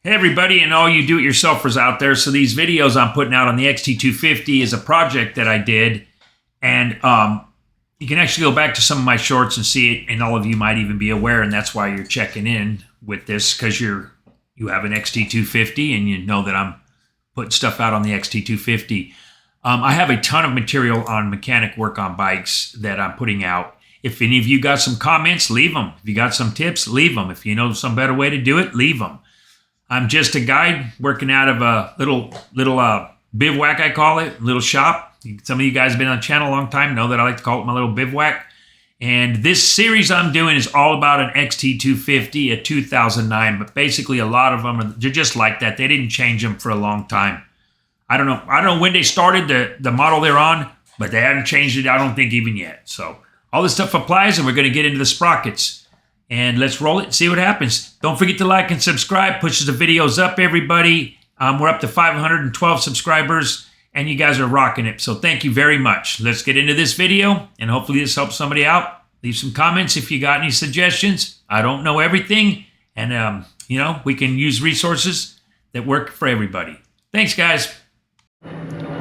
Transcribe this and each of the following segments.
Hey everybody and all you do-it-yourselfers out there. So these videos I'm putting out on the XT250 is a project that I did. And you can actually go back to some of my shorts and see it. And all of you might even be aware. And that's why you're checking in with this, because you have an XT250 and you know that I'm putting stuff out on the XT250. I have a ton of material on mechanic work on bikes that I'm putting out. If any of you got some comments, leave them. If you got some tips, leave them. If you know some better way to do it, leave them. I'm just a guy working out of a little bivouac, I call it, little shop. Some of you guys have been on the channel a long time, know that I like to call it my little bivouac. And this series I'm doing is all about an XT250, a 2009, but basically a lot of them they're just like that. They didn't change them for a long time. I don't know when they started the model they're on, but they haven't changed it, I don't think, even yet. So all this stuff applies, and we're going to get into the sprockets. And let's roll it and see what happens. Don't forget to like and subscribe. Pushes the videos up, everybody. We're up to 512 subscribers, and you guys are rocking it. So thank you very much. Let's get into this video, and hopefully this helps somebody out. Leave some comments if you got any suggestions. I don't know everything, and we can use resources that work for everybody. Thanks, guys.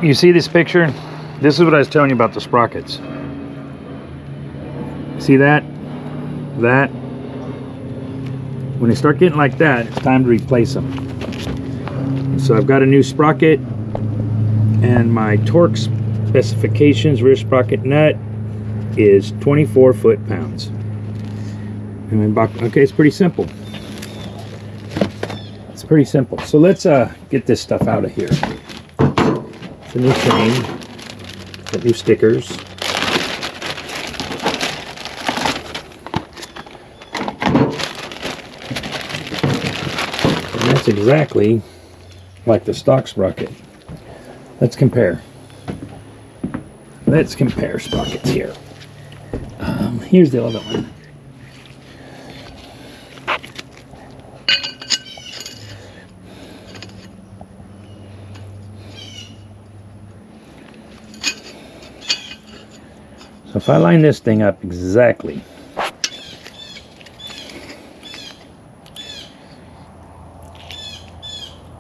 You see this picture? This is what I was telling you about the sprockets. See that? That? When they start getting like that, it's time to replace them. So I've got a new sprocket, and my torque specifications, rear sprocket nut, is 24 foot-pounds. Okay, it's pretty simple. It's pretty simple. So let's get this stuff out of here. It's a new chain, got new stickers. That's exactly like the stock sprocket. Let's compare. Let's compare sprockets here. Here's the other one. So if I line this thing up exactly,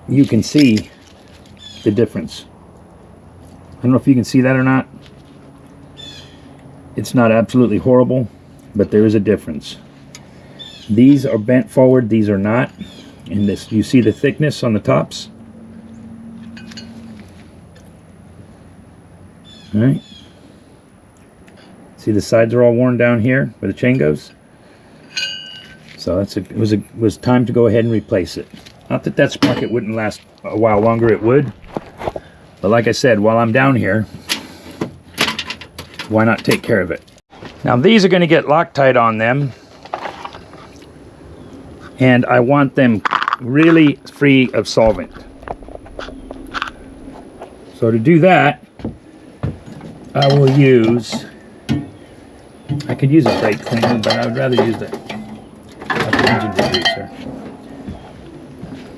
you can see the difference. I don't know if you can see that or not. It's not absolutely horrible, but there is a difference. These are bent forward, these are not. And this, you see the thickness on the tops? All right. See the sides are all worn down here where the chain goes? So it was time to go ahead and replace it. Not that that sprocket wouldn't last a while longer, it would. But like I said, while I'm down here, why not take care of it? Now these are going to get Loctite on them. And I want them really free of solvent. So to do that, I will use, I could use a brake cleaner, but I would rather use the engine degreaser.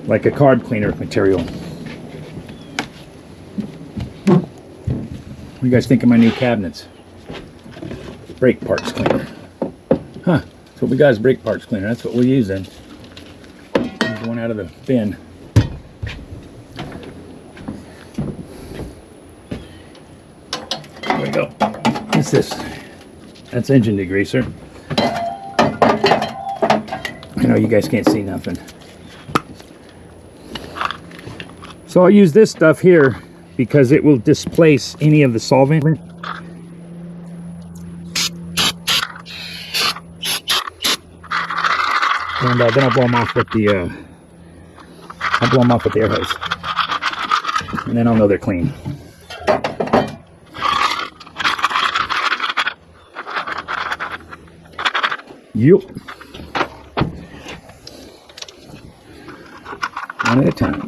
Like a carb cleaner material. What do you guys think of my new cabinets? Brake parts cleaner. Huh, that's what we got is brake parts cleaner. That's what we'll use then. There's one out of the bin. There we go. What's this? That's engine degreaser. I know you guys can't see nothing. So I'll use this stuff here because it will displace any of the solvent. And then I'll blow them off with the air hose. And then I'll know they're clean. Yup. One at a time.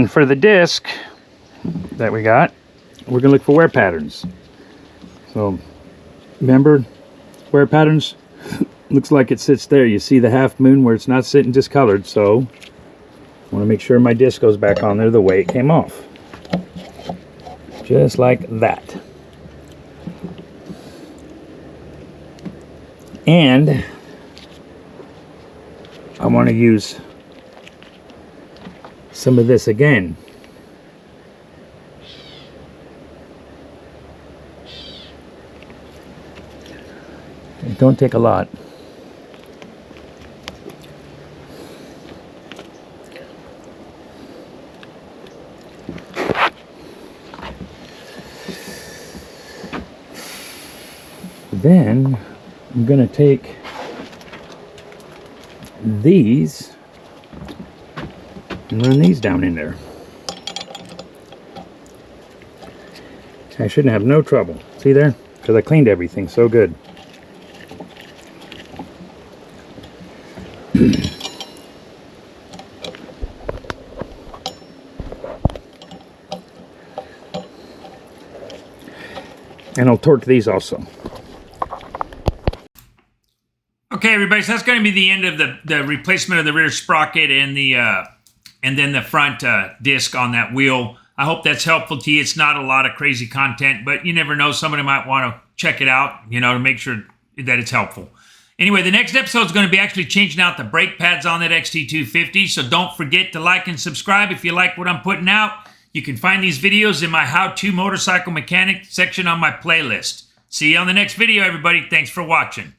And for the disc that we got, we're gonna look for wear patterns. So remember, wear patterns, looks like it sits there. You see the half moon where it's not sitting discolored, so I want to make sure my disc goes back on there the way it came off. Just like that. And I want to use some of this again. It don't take a lot. Then I'm going to take these and run these down in there. I shouldn't have no trouble. See there? Because I cleaned everything so good. And I'll torque these also. Okay, everybody, so that's going to be the end of the replacement of the rear sprocket and then the front disc on that wheel. I hope that's helpful to you. It's not a lot of crazy content, but you never know. Somebody might want to check it out, you know, to make sure that it's helpful. Anyway, the next episode is going to be actually changing out the brake pads on that XT250, so don't forget to like and subscribe if you like what I'm putting out. You can find these videos in my How-To Motorcycle Mechanic section on my playlist. See you on the next video, everybody. Thanks for watching.